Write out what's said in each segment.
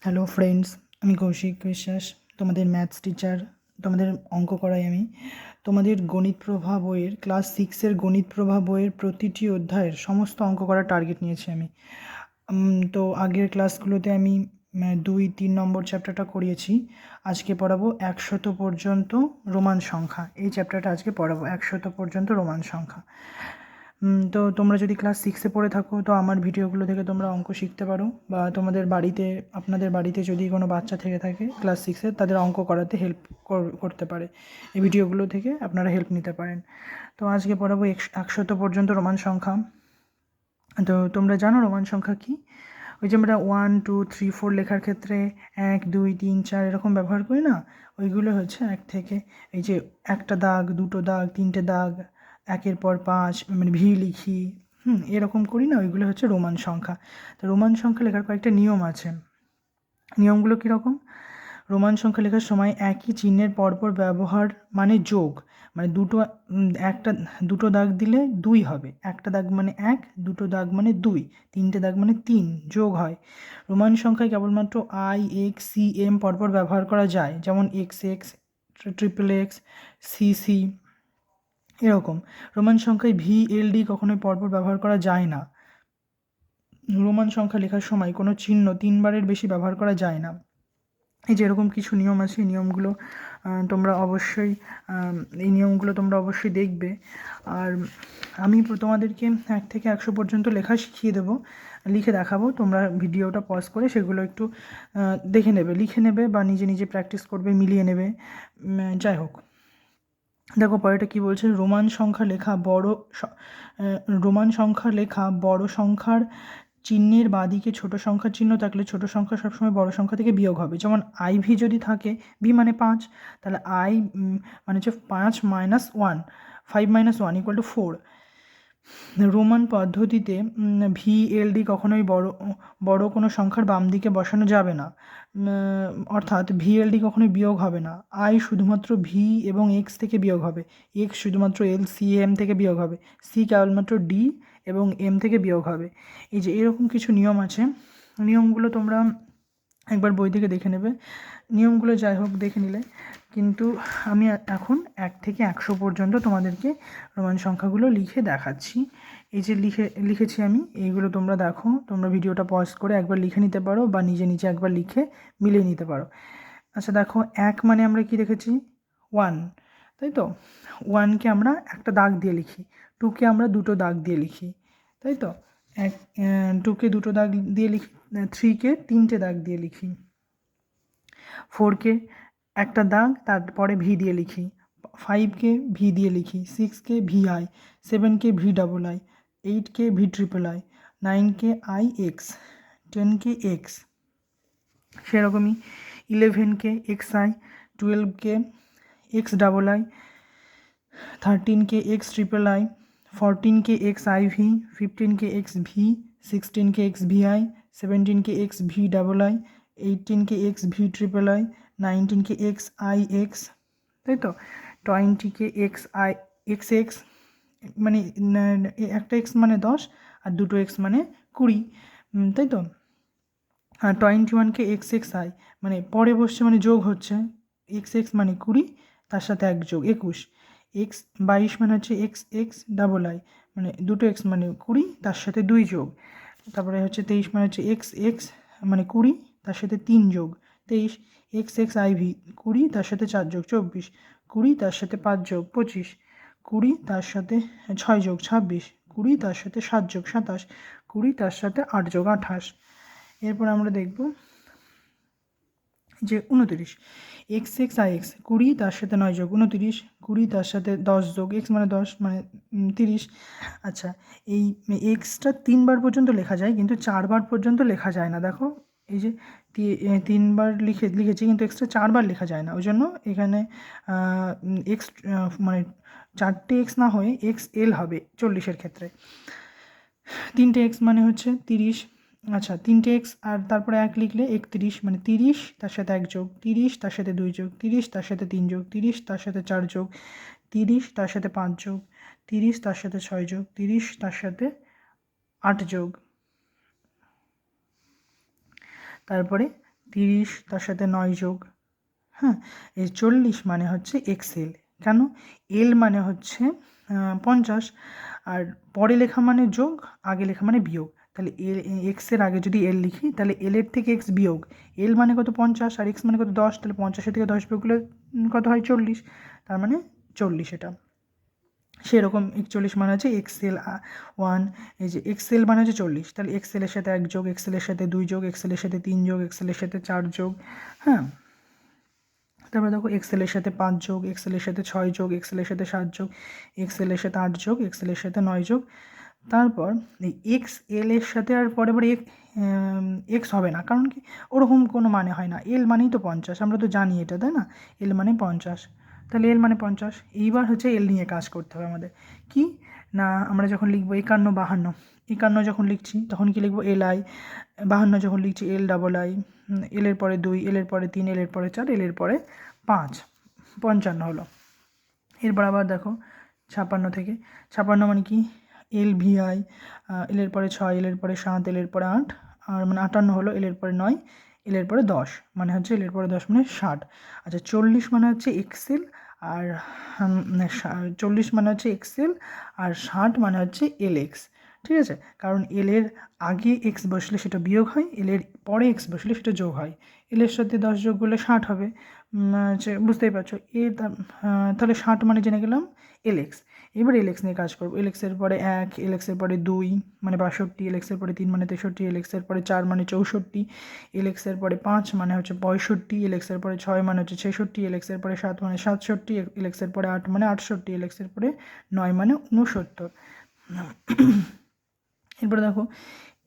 Hello friends, আমি কৌশিক বিশ্বাস, তোমাদের ম্যাথস টিচার। তোমাদের অঙ্ক করাই আমি। তোমাদের গণিত প্রভা বইয়ের ক্লাস 6-এর গণিত প্রভা বইয়ের প্রতিটি অধ্যায়ের সমস্ত অঙ্ক করার টার্গেট নিয়েছি আমি। তো আগের ক্লাসগুলোতে আমি 2-3 নম্বর চ্যাপ্টারটা করিয়েছি। আজকে পড়াবো 100 পর্যন্ত রোমান সংখ্যা। এই চ্যাপ্টারটা আজকে পড়াবো 100 পর্যন্ত রোমান সংখ্যা। তো তোমরা যদি ক্লাস 6-এ পড়ে থাকো তো আমার ভিডিওগুলো থেকে তোমরা অঙ্ক শিখতে পারো, বা তোমাদের বাড়িতে আপনাদের বাড়িতে যদি কোনো বাচ্চা থেকে থাকে ক্লাস 6-এর, তাদের অঙ্ক করাতে হেল্প করতে পারে। এই ভিডিওগুলো থেকে আপনারা হেল্প নিতে পারেন। তো আজকে পড়াবো 100 পর্যন্ত রোমান সংখ্যা। তো তোমরা জানো রোমান সংখ্যা কী? ওই যে আমরা 1 2 3 4 লেখার ক্ষেত্রে 1 2 3 4 এরকম ব্যবহার করি না, ওইগুলো হচ্ছে এক থেকে। এই যে একটা দাগ, দুটো দাগ, তিনটে দাগ, একের পর 5 মানে ভি লিখি, এরকম করি না, ওইগুলো হচ্ছে রোমান সংখ্যা। তো রোমান সংখ্যা লেখার কয়েকটা নিয়ম আছে। নিয়মগুলো কীরকম? রোমান সংখ্যা লেখার সময় একই চিহ্নের পরপর ব্যবহার মানে যোগ, মানে দুটো দাগ দিলে 2 হবে, একটা দাগ মানে 1, দুটো দাগ মানে 2, তিনটে দাগ মানে 3, যোগ হয়। রোমান সংখ্যায় কেবলমাত্র আই এক্স সি এম পরপর ব্যবহার করা যায়, যেমন X X, triple X, C C, এরকম। রোমান সংখ্যায় ভি এল ডি কখনোই পরপর ব্যবহার করা যায় না। রোমান সংখ্যা লেখার সময় কোনো চিহ্ন 3বারের বেশি ব্যবহার করা যায় না। এই যে এরকম কিছু নিয়ম আছে, এই নিয়মগুলো তোমরা অবশ্যই দেখবে। আর আমি তোমাদেরকে 1 থেকে 100 পর্যন্ত লেখা শিখিয়ে দেবো, লিখে দেখাবো। তোমরা ভিডিওটা পজ করে সেগুলো একটু দেখে নেবে, লিখে নেবে, বা নিজে নিজে প্র্যাকটিস করবে, মিলিয়ে নেবে। যাই হোক, দেখো পরেরটা কী বলছে। রোমান সংখ্যা লেখা বড় সংখ্যার চিহ্নের বাঁদিকে ছোট সংখ্যার চিহ্ন থাকলে ছোট সংখ্যা সবসময় বড় সংখ্যা থেকে বিয়োগ হবে। যেমন IV যদি থাকে, ভি মানে 5, তাহলে I মানে হচ্ছে 5 - 1, 5 - 1 = 4। রোমান পদ্ধতিতে VLD কখনোই বড় কোনো সংখ্যার বাম দিকে বসানো যাবে না, অর্থাৎ VLD কখনোই বিয়োগ হবে না। I শুধুমাত্র V এবং X থেকে বিয়োগ হবে, X শুধুমাত্র LCM থেকে বিয়োগ হবে, C কেবলমাত্র D এবং M থেকে বিয়োগ হবে। এই যে এরকম কিছু নিয়ম আছে। নিয়মগুলো তোমরা একবার বই থেকে দেখে নেবে। নিয়মগুলো যাই হোক দেখে নিলে, কিন্তু আমি এখন 1 থেকে 100 পর্যন্ত তোমাদেরকে রোমান সংখ্যাগুলো লিখে দেখাচ্ছি। এই যে লিখেছি আমি, এইগুলো তোমরা দেখো, তোমরা ভিডিওটা পজ করে একবার লিখে নিতে পারো, বা নিজে নিজে একবার লিখে মিলিয়ে নিতে পারো। আচ্ছা দেখো, 1 মানে আমরা কি রেখেছি? 1, তাই তো? 1কে আমরা একটা দাগ দিয়ে লিখি, 2কে আমরা দুটো দাগ দিয়ে লিখি, তাই তো? 2কে দুটো দাগ দিয়ে লিখি, 3কে তিনটে দাগ দিয়ে লিখি, 4কে একটা দাগ, তারপরে ভি দিয়ে লিখি, 5কে ভি দিয়ে লিখি, 6কে VI, 7কে VII, 8কে VIII, 9কে IX, 10কে X, সেরকমই 11কে XI, 12কে XII, 13কে XIII, 14কে XIV, 15কে XV, 16কে XVI, 17কে XVII, 18কে XVIII, 19কে XIX, তাই তো? 20কে XX, মানে একটা X মানে 10 আর দুটো X মানে 20, তাই তো? আর 21কে XXI, মানে পরে বসছে মানে যোগ হচ্ছে, XX মানে 20, তার সাথে 1 যোগ 21, X22 মানে হচ্ছে XXII, মানে দুটো X মানে 20, তার সাথে 2 যোগ। তারপরে হচ্ছে 23 মানে হচ্ছে XX মানে 20, তার সাথে 3 যোগ 23, XXIV 20, তার সাথে 4 যোগ 24, 20 তার সাথে 5 যোগ 25, 20 তার সাথে 6 যোগ 26, 20 তার সাথে 7 যোগ 27, 20 তার সাথে 8 যোগ 28। এরপর আমরা দেখব যে 29, XXIX 20, তার সাথে 9 যোগ 29, 20 তার সাথে 10 যোগ X মানে 10 মানে 30। আচ্ছা, এই এক্সটা 3বার পর্যন্ত লেখা যায়, কিন্তু 4বার পর্যন্ত লেখা যায় না। দেখো এই যে 3বার লিখেছি, কিন্তু এক্সটা 4বার লেখা যায় না, ওই জন্য এখানে এক্স মানে 4টে X না হয়ে XL হবে 40-এর ক্ষেত্রে। 3টে X মানে হচ্ছে 30। আচ্ছা, 3টে X আর তারপরে 1 লিখলে 31, মানে 30 তার সাথে 1 যোগ, 30 তার সাথে 2 যোগ, 30 তার সাথে 3 যোগ, 30 তার সাথে 4 যোগ, 30 তার সাথে 5 যোগ, 30 তার সাথে 6 যোগ, 30 তার সাথে 8 যোগ, তারপরে 30 তার সাথে 9 যোগ, হ্যাঁ, এই 40 মানে হচ্ছে এক্সএল। কেন? এল মানে হচ্ছে 50, আর পরে লেখা মানে যোগ, আগে লেখা মানে বিয়োগ। তাহলে এল, এক্সের আগে যদি এল লিখি তাহলে এলের থেকে এক্স বিয়োগ, এল মানে কত 50 আর এক্স মানে কত 10, তাহলে 50 থেকে 10 বিয়োগ করলে কত হয় 40, তার মানে 40 এটা। সেরকম 41 মানে হচ্ছে এক্সএল 1, এই যে এক্সএল মানে হচ্ছে 40, তাহলে এক্সএলের সাথে 1 যোগ, এক্সএলের সাথে 2 যোগ, এক্সএলের সাথে 3 যোগ, এক্সএলের সাথে 4 যোগ, হ্যাঁ। তারপরে দেখো এক্সেলের সাথে 5 যোগ, এক্সেলের সাথে 6 যোগ, এক্সেলের সাথে 7 যোগ, এক্সেলের সাথে 8 যোগ, এক্সেলের সাথে 9 যোগ। তারপর এই এক্স এল এর সাথে আর পরে পরে এক্স হবে না, কারণ কি ওরকম কোনো মানে হয় না, এল মানেই তো 50, আমরা তো জানি এটা, তাই না? এল মানে 50, তাহলে এল মানে 50। এইবার হচ্ছে এল নিয়ে কাজ করতে হবে আমাদের। কি না, আমরা যখন লিখবো 51, 52, 51 যখন লিখছি তখন কি লিখবো এল আই, 52 যখন লিখছি এল ডাবল আই, এলের পরে 2, এলের পরে 3, এলের পরে 4, এলের পরে 5, 55 হলো। এরপর আবার দেখো 56 থেকে, 56 মানে কি এল ভি আই, এলের পরে 6, এলের পরে 7, এলের পরে 8, আর মানে 58 হলো, এলের পরে 9, এলের পরে 10, মানে হচ্ছে এলের পরে 10 মানে 60। আচ্ছা 40 মানে হচ্ছে এক্সেল, আর 40 মানে হচ্ছে এক্সেল, আর 60 মানে হচ্ছে এল এক্স, ঠিক আছে? কারণ এলের আগে এক্স বসলে সেটা বিয়োগ হয়, এলের পরে এক্স বসলে সেটা যোগ হয়। এলের সাথে 10 যোগ করলে 60 হবে, বুঝতেই পারছো। তাহলে 60 মানে জেনে গেলাম এল এক্স। এবার এল এক্স নিয়ে কাজ করবো। এল এক্সের পরে 1, এল এক্সের পরে 2 মানে 62, এল এক্সের পরে 3 মানে 63, এল এক্সের পরে 4 মানে 64, এল এক্সের পরে 5 মানে হচ্ছে 65, এল এক্সের পরে 6 মানে হচ্ছে 66, এল এক্সের পরে 7 মানে 67, এল এক্সের পরে 8 মানে 68, এল এক্সের পরে 9 মানে 69। এরপরে দেখো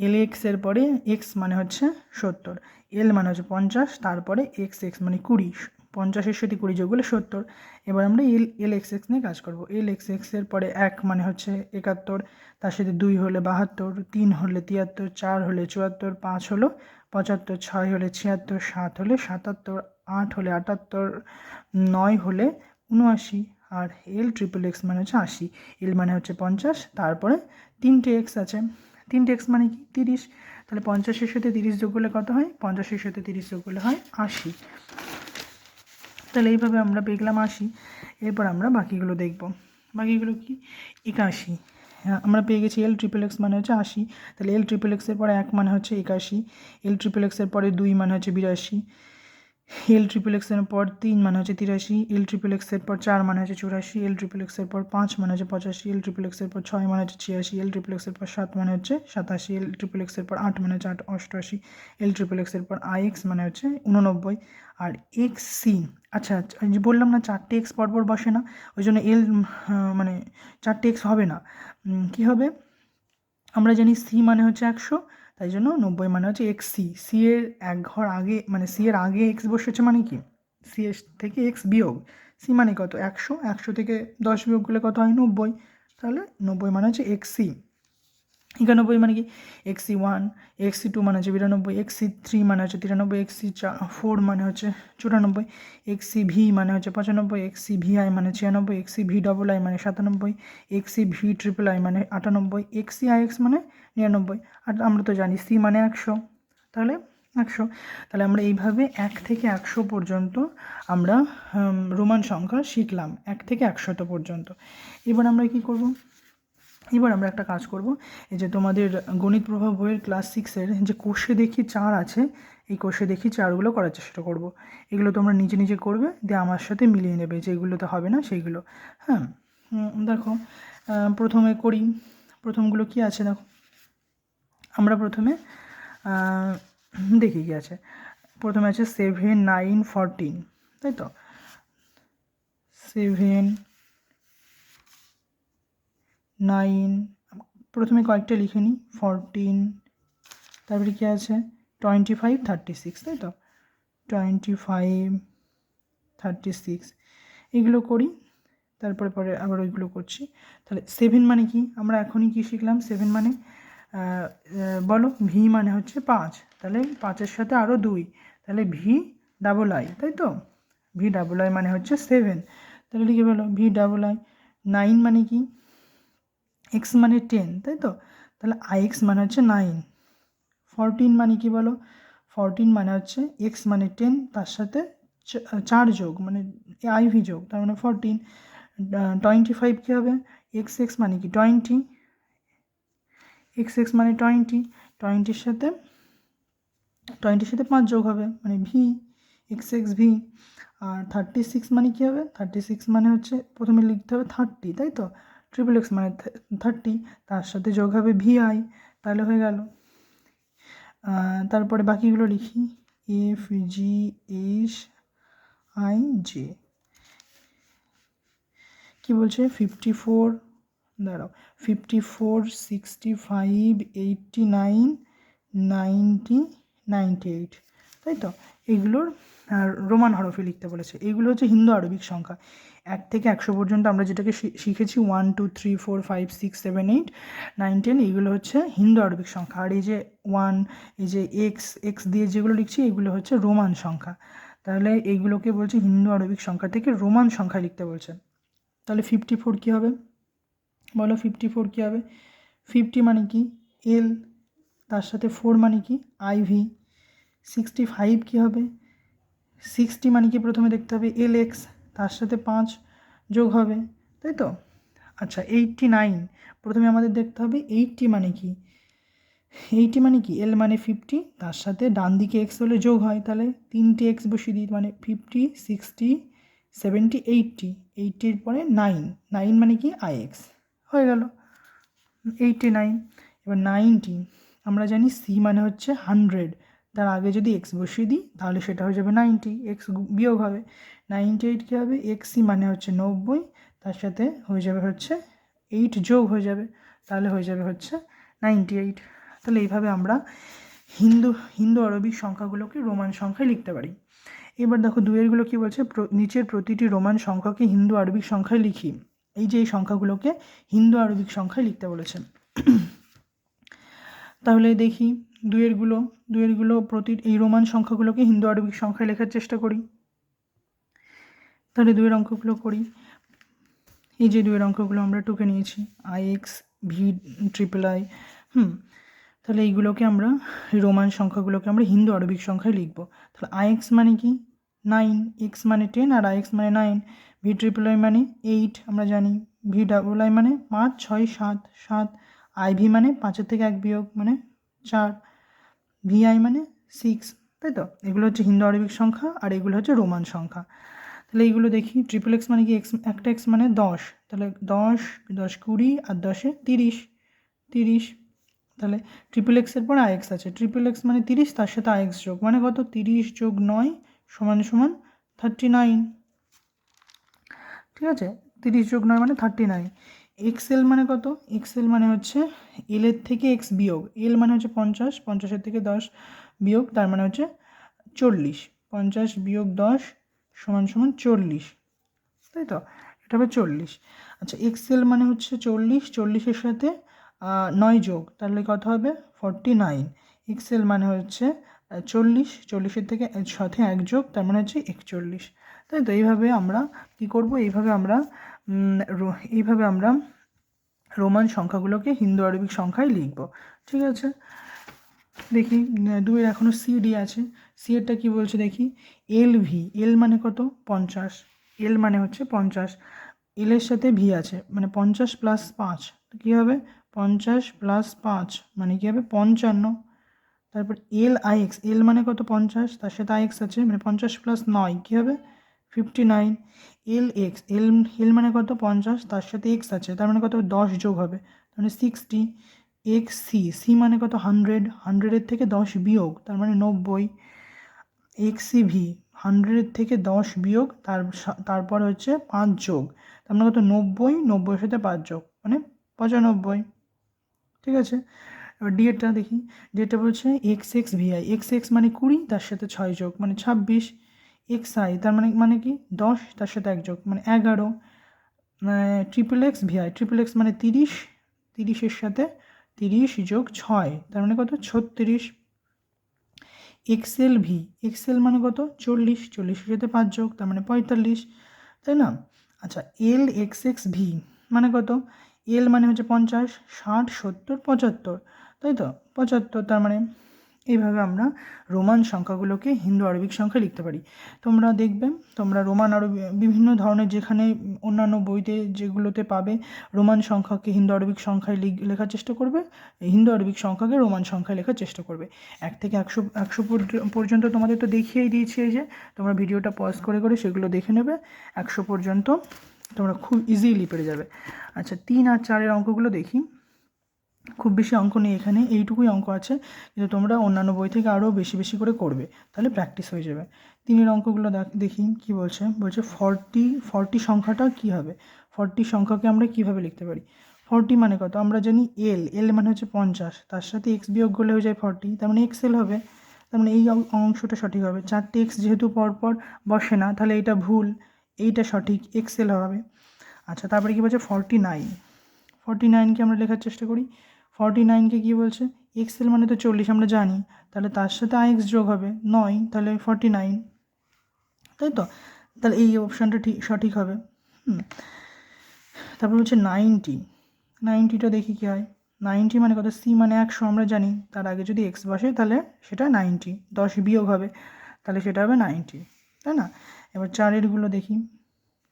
এল এক্সের পরে এক্স মানে হচ্ছে 70, এল মানে হচ্ছে 50, তারপরে এক্স এক্স মানে 20, 50-এর সাথে 20 যোগ করলে 70। এবার আমরা এল এক্স এক্স নিয়ে কাজ করবো। এল এক্স এক্সের পরে 1 মানে হচ্ছে 71, তার সাথে 2 হলে 72, 3 হলে 73, 4 হলে 74, 5 হলো 75, 6 হলে 76, 7 হলে 77, 8 হলে 78, 9 হলে 79, আর এল ট্রিপল এক্স মানে হচ্ছে 80। এল মানে হচ্ছে 50, তারপরে 3টে এক্স আছে, 3টে এক্স মানে কি 30, তাহলে 50-এর সাথে 30 যোগ করলে কত হয়? 50-এর সাথে 30 যোগ করলে হয় 80। তাহলে এইভাবে আমরা পেলাম 80। এরপর আমরা বাকিগুলো দেখব। বাকিগুলো কি 81, হ্যাঁ আমরা পেয়ে গেছি এল ট্রিপল এক্স মানে হচ্ছে 80, তাহলে এল ট্রিপল এক্সের পরে 1 মানে হচ্ছে 81, এল ট্রিপল এক্সের পরে 2 মানে হচ্ছে 82, এল ট্রিপল এক্সের পর 3 মানে হচ্ছে 83, এল ট্রিপল এক্সের পর 4 মানে হচ্ছে 84, এল ট্রিপল এক্সের পর 5 মানে হচ্ছে 85, এল ট্রিপল এক্সের পর 6 মানে হচ্ছে 86, এল ট্রিপল এক্সের পর 7 মানে হচ্ছে 87, এল ট্রিপল এক্সের পর 8 মানে হচ্ছে 88, এল ট্রিপল এক্সের পর আই এক্স মানে হচ্ছে 89, আর এক্স সি। আচ্ছা যে বললাম না 4টে এক্স পরপর বসে না, ওই জন্য এল মানে 4টে এক্স হবে না। কী হবে? আমরা জানি সি মানে হচ্ছে 100, তাই জন্য 90 মানে হচ্ছে এক্স সি। সি এর এক ঘর আগে, মানে সি এর আগে এক্স বসেছে মানে কি সি এর থেকে এক্স বিয়োগ, সি মানে কত 100, 100 থেকে 10 বিয়োগ করলে কত হয় 90, তাহলে 90 মানে হচ্ছে এক্স সি। 91 মানে কি এক্সি 1, এক্সি 2 মানে হচ্ছে 92, এক্সি 3 মানে হচ্ছে 93, এক্সি 4 মানে হচ্ছে 94, এক্সি ভি মানে হচ্ছে 95, এক্সি ভি আই মানে 96, এক্সি ভি ডবল আই মানে 97, এক্সি ভি ট্রিপল আই মানে 98, এক্সি আই এক্স মানে 99। আর আমরা তো জানি সি মানে 100, তাহলে 100। তাহলে আমরা এইভাবে 1 থেকে 100 পর্যন্ত আমরা রোমান সংখ্যা শিখলাম, 1 থেকে 100 পর্যন্ত। এবার আমরা কি করব? এবার আমরা একটা কাজ করব, এই যে তোমাদের গণিত প্রভাব বইয়ের ক্লাস 6-এর যে কোষে দেখি 4 আছে, এই কোষে দেখি 4গুলো করার চেষ্টা করব। এগুলো তোমরা নিজে নিজে করবে, দিয়ে আমার সাথে মিলিয়ে নেবে, যেগুলোতে হবে না সেইগুলো। হ্যাঁ, দেখো প্রথমে করি। প্রথমগুলো কি আছে দেখো, আমরা প্রথমে দেখি কী আছে। প্রথমে আছে 7, 9, 14, তাই তো 7, 9, প্রথমে কয়েকটা লিখে নিই, 14, তারপরে কী আছে 25, 36, তাই তো 25, 36 এগুলো করি, তারপরে পরে আবার ওইগুলো করছি। তাহলে 7 মানে কি, আমরা এখনই কি শিখলাম? 7 মানে বলো, ভি মানে হচ্ছে 5, তাহলে 5-এর সাথে আরও 2, তাহলে ভি ডাবল আই, তাই তো ভি ডাবল আই মানে হচ্ছে 7, তাহলে লিখে বলো ভি ডাবল আই। 9 মানে কি, এক্স মানে 10, তাই তো, তাহলে আই এক্স মানে হচ্ছে 9। 14 মানে কি বলো, 14 মানে হচ্ছে এক্স মানে 10, তার সাথে 4 যোগ মানে আইভি যোগ, তার মানে 14। 25 কী হবে, এক্স এক্স মানে কি 20, এক্স এক্স মানে 20, 20-র সাথে 5 যোগ হবে মানে ভি, এক্স এক্স ভি। আর 36 মানে কী হবে, 36 মানে হচ্ছে প্রথমে লিখতে হবে 30, তাই তো, ট্রিপল এক্স মানে 30, তার সাথে যোগ হবে ভিআই, তাহলে হয়ে গেল। তারপরে বাকিগুলো লিখি, F G H I J. কী বলছে 54, দাঁড়াও, 54, 65, 89, 90, 98, তাই তো, এইগুলোর রোমান হরফে লিখতে বলেছে। এইগুলো হচ্ছে হিন্দু আরবিক সংখ্যা। 1 থেকে 100 পর্যন্ত আমরা যেটাকে শিখেছি 1 2 3 4 5 6 7 8 9 10, এইগুলো হচ্ছে হিন্দু আরবিক সংখ্যা। আর এই যে 1, এই যে এক্স এক্স দিয়ে যেগুলো লিখছি এগুলো হচ্ছে রোমান সংখ্যা। তাহলে এইগুলোকে বলছে হিন্দু আরবিক সংখ্যা থেকে রোমান সংখ্যা লিখতে বলছে। তাহলে 54 কী হবে, বলো 54 কী হবে, 50 মানে কি এল, তার সাথে 4 মানে কি আইভি। 65 কী হবে, 60 মানে কি প্রথমে দেখতে হবে এল এক্স, তার সাথে 5 যোগ হবে, তাই তো। আচ্ছা 89, প্রথমে আমাদের দেখতে হবে 80 মানে কি, 80 মানে কি এল মানে 50, তার সাথে ডান দিকে এক্স হলে যোগ হয়, তাহলে 3টে এক্স বসিয়ে দিই, মানে 50 60 70 80, 80-র পরে 9, 9 মানে কি আই এক্স, হয়ে গেল 89। এবার 90, আমরা জানি সি মানে হচ্ছে 100, তার আগে যদি এক্স বসিয়ে দিই তাহলে সেটা হয়ে যাবে 90, এক্স বিয়োগ হবে। 98 কী হবে, এক্সি মানে হচ্ছে 90, তার সাথে হয়ে যাবে হচ্ছে 8 যোগ হয়ে যাবে, তাহলে হয়ে যাবে হচ্ছে 98। তাহলে এইভাবে আমরা হিন্দু আরবিক সংখ্যাগুলোকে রোমান সংখ্যায় লিখতে পারি। এবার দেখো দুইয়েরগুলো কী বলছে, নিচের প্রতিটি রোমান সংখ্যাকে হিন্দু আরবিক সংখ্যায় লিখি। এই যে এই সংখ্যাগুলোকে হিন্দু আরবিক সংখ্যায় লিখতে বলেছেন। তাহলে দেখি দুইয়েরগুলো এই রোমান সংখ্যাগুলোকে হিন্দু আরবিক সংখ্যায় লেখার চেষ্টা করি। তাহলে দুইয়ের অঙ্কগুলো করি। এই যে দুইয়ের অঙ্কগুলো আমরা টুকে নিয়েছি, I x V triple I, তাহলে এইগুলোকে আমরা রোমান সংখ্যাগুলোকে আমরা হিন্দু আরবিক সংখ্যায় লিখব। তাহলে আই এক্স মানে কি 9, এক্স মানে 10 আর আই এক্স মানে 9, ভি ট্রিপল আই মানে 8 আমরা জানি, ভি ডাবল আই মানে 5 6 7 7, আই ভি মানে 5-এর থেকে 1 বিয়োগ মানে 4, ভি আই মানে 6, তাই তো। এগুলো হচ্ছে হিন্দু আরবিক সংখ্যা আর এগুলো হচ্ছে রোমান সংখ্যা। তাহলে এইগুলো দেখি, ট্রিপল এক্স মানে কি একটা এক্স মানে 10, তাহলে 10 10 20 আর 10-এ 30, 30, তাহলে ট্রিপল এক্সের পর আই এক্স আছে, ট্রিপল এক্স মানে 30, তার সাথে আই এক্স যোগ মানে কত 30 যোগ 9 সমান সমান 39, ঠিক আছে, 30 যোগ 9 মানে 39। এক্সএল মানে কত, এক্সএল মানে হচ্ছে এলের থেকে এক্স বিয়োগ, এল মানে হচ্ছে 50, 50-এর থেকে 10 বিয়োগ, তার মানে হচ্ছে 40, 50 বিয়োগ 10 সমান সমান 40, তাই তো, এটা হবে 40। আচ্ছা এক্সএল মানে হচ্ছে 40, 40-এর সাথে 9 যোগ, তাহলে কত হবে 49। এক্সএল মানে হচ্ছে 40, 40-এর থেকে সাথে 1 যোগ, তার মানে হচ্ছে 41, তাই তো। এইভাবে আমরা কী করব, এইভাবে আমরা রোমান সংখ্যাগুলোকে হিন্দু আরবিক সংখ্যায় লিখব, ঠিক আছে। দেখি দুইয়ের এখনও সি ডি আছে, সি এরটা কী বলছে দেখি, এল ভি, এল মানে কত 50, এল মানে হচ্ছে 50, এলের সাথে ভি আছে মানে 50 প্লাস 5, কী হবে 50 প্লাস 5 মানে কী হবে 55। তারপর এল আই এক্স, এল মানে কত 50, তার সাথে আই এক্স আছে মানে 50 প্লাস 9 কী হবে 59। এল এক্স, এল মানে কত 50, তার সাথে এক্স আছে তার মানে কত 10 যোগ হবে মানে 60। এক্স সি, সি মানে কত 100, 100-এর থেকে 10 বিয়োগ তার মানে 90। এক্স সি ভি, 100-এর থেকে 10 বিয়োগ তারপর হচ্ছে 5 যোগ, তার মানে কত 90, 90-এর সাথে 5 যোগ মানে 95, ঠিক আছে। এবার ডিএটা দেখি, ডিএটা বলছে X X V I, X X মানে 20, তার সাথে 6 যোগ মানে 26, এক্স আই তার মানে কি 10, তার সাথে 1 যোগ মানে 11, triple X V I, triple X মানে 30, 30-এর সাথে 30 যোগ 6 তার মানে কত 36। এক্সএল ভি, এক্সএল মানে কত 40, 40-এর সাথে 5 যোগ তার মানে 45, তাই না। আচ্ছা এল এক্স এক্স ভি মানে কত, এল মানে হচ্ছে 50, 60 70 75, তাই তো 75, তার মানে এইভাবে আমরা রোমান সংখ্যাগুলোকে হিন্দু আরবিক সংখ্যায় লিখতে পারি। তোমরা দেখবে তোমরা রোমান আরবি বিভিন্ন ধরনের যেখানে অন্যান্য বইতে যেগুলোতে পাবে রোমান সংখ্যাকে হিন্দু আরবিক সংখ্যায় লেখার চেষ্টা করবে, হিন্দু আরবিক সংখ্যাকে রোমান সংখ্যায় লেখার চেষ্টা করবে। 1 থেকে 100 পর্যন্ত তোমাদের তো দেখিয়েই দিয়েছি, এই যে তোমরা ভিডিওটা পজ করে করে সেগুলো দেখে নেবে। 100 পর্যন্ত তোমরা খুব ইজিলি পেরে যাবে। আচ্ছা 3 আর 4-এর অঙ্কগুলো দেখি। খুব বেশি অঙ্ক নেই এখানে, এইটুকুই অঙ্ক আছে, কিন্তু তোমরা অন্যান্য বই থেকে আরও বেশি বেশি করে করবে, তাহলে প্র্যাকটিস হয়ে যাবে। 3-এর অঙ্কগুলো দেখি কি বলছে। 40 সংখ্যাটা কি হবে, 40 সংখ্যাকে আমরা কিভাবে লিখতে পারি। 40 মানে কত আমরা জানি, এল মানে হচ্ছে 50, তার সাথে এক্স বিয়োগ করলে হয়ে যায় 40, তার মানে এক্সএল হবে। তার মানে এই অংশটা সঠিক হবে। 4টে এক্স যেহেতু পরপর বসে না, তাহলে এটা ভুল, এইটা সঠিক, এক্সএল হবে। আচ্ছা তারপরে কী বলছে 49কে আমরা লেখার চেষ্টা করি। 49কে কী বলছে, এক্সএল মানে তো 40 আমরা জানি, তাহলে তার সাথে আইএক্স যোগ হবে 9, তাহলে 49, তাই তো, তাহলে এই অপশানটা সঠিক হবে। তারপর হচ্ছে 90টা দেখি কী হয়। 90 মানে কত, সি মানে 100 আমরা জানি, তার আগে যদি এক্স বসে তাহলে সেটা 90, 10 বিয়োগ হবে, তাহলে সেটা হবে 90, তাই না। এবার 4-এরগুলো দেখি।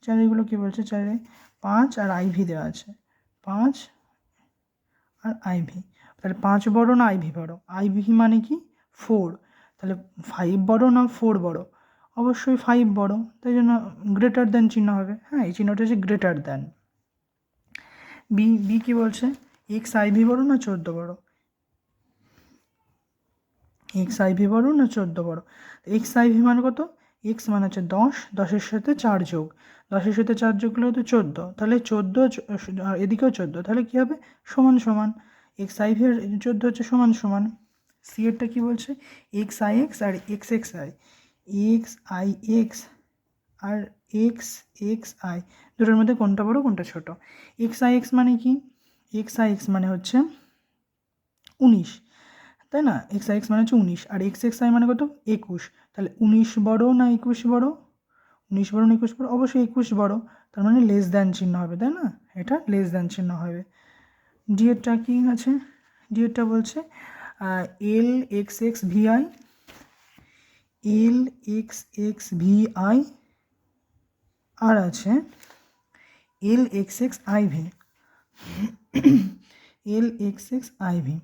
4-এরগুলো কী বলছে, 4-এ 5 আর আইভি দেওয়া আছে, 5 আর আইভি, তাহলে 5 বড় না আইভি বড়, আইভি মানে কি 4, তাহলে 5 বড় না 4 বড়, অবশ্যই 5 বড়, তাই জন্য গ্রেটার দ্যান চিহ্ন হবে। হ্যাঁ এই চিহ্নটা হচ্ছে গ্রেটার দ্যান। বি কি বলছে, এক্স আইভি বড় না 14 বড়, এক্স আইভি বড় না 14 বড়। এক্স আইভি মানে কত, এক্স মানে হচ্ছে 10, 10-এর সাথে 4 যোগ, 10-এর সাথে 4 যোগ করলে হতো 14, তাহলে 14 এদিকেও 14, তাহলে কী হবে সমান সমান, এক্স আইভি আর 14 হচ্ছে সমান সমান। সি এরটা কী বলছে, এক্স আই এক্স আর X X I, X I X আর এক্স এক্স আই, দুটোর মধ্যে কোনটা বড় কোনটা ছোট। এক্স আই এক্স মানে কি, এক্স আই এক্স মানে হচ্ছে 19, তাই না, এক্স আই এক্স মানে হচ্ছে 19, আর এক্স এক্স আই মানে কত 21, তাহলে 19 বড় না 21 বড়, 19 বড় না 21 বড়, অবশ্যই 21 বড়, তার মানে লেস দ্যান চিহ্ন হবে, তাই না, এটা লেস দ্যান চিহ্ন হবে। ডি এরটা কি আছে, ডি এরটা বলছে L X X V I, L X X V I, আর আছে L X X I V, L X X I V,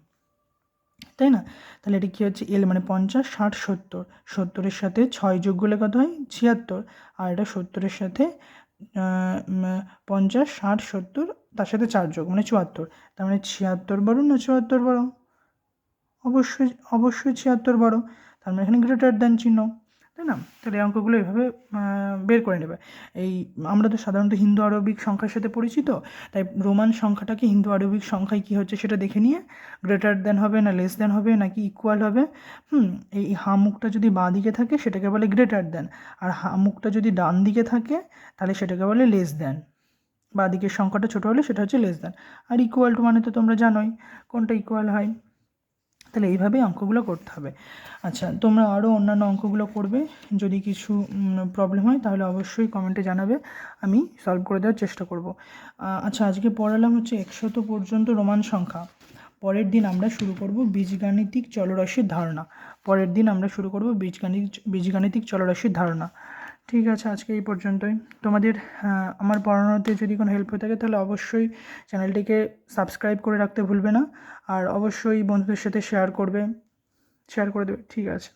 তাই না। তাহলে এটা কী হচ্ছে, এল মানে 50, 60, 70, 70-এর সাথে 6 যোগ করলে কত হয় 76, আর এটা 70-এর সাথে 50, 60, 70, তার সাথে 4 যোগ মানে 74, তার মানে 76 বড় না 74 বড়, অবশ্যই 76 বড়, তার মানে এখানে গ্রেটার দ্যান চিহ্ন, তাই না। তাহলে এই অঙ্কগুলো এইভাবে বের করে নেবে। এই আমরা তো সাধারণত হিন্দু আরবিক সংখ্যার সাথে পরিচিত, তাই রোমান সংখ্যাটাকে হিন্দু আরবিক সংখ্যায় কী হচ্ছে সেটা দেখে নিয়ে গ্রেটার দ্যান হবে না লেস দ্যান হবে নাকি ইকুয়াল হবে। এই হা মুখটা যদি বাঁ দিকে থাকে সেটাকে বলে গ্রেটার দ্যান, আর হা মুখটা যদি ডান দিকে থাকে তাহলে সেটাকে বলে লেস দ্যান। বাঁ দিকের সংখ্যাটা ছোটো হলে সেটা হচ্ছে লেস দ্যান, আর ইকুয়াল টু মানে তো তোমরা জানোই কোনটা ইকুয়াল হয়। তাহলে এইভাবেই অঙ্কগুলো করতে হবে। আচ্ছা তোমরা আরও অন্যান্য অঙ্কগুলো করবে, যদি কিছু প্রবলেম হয় তাহলে অবশ্যই কমেন্টে জানাবে, আমি সলভ করে দেওয়ার চেষ্টা করব। আচ্ছা আজকে পড়ালাম হচ্ছে 100 পর্যন্ত রোমান সংখ্যা। পরের দিন আমরা শুরু করব বীজগাণিতিক চলরাশির ধারণা, বীজগাণিতিক চলরাশির ধারণা। ঠিক আছে, আজকে এই পর্যন্তই। তোমাদের আমার পড়ানোতে যদি কোনো হেল্প হয়ে থাকে তাহলে অবশ্যই চ্যানেলটিকে সাবস্ক্রাইব করে রাখতে ভুলবে না, আর অবশ্যই বন্ধুদের সাথে শেয়ার করে দেবে। ঠিক আছে।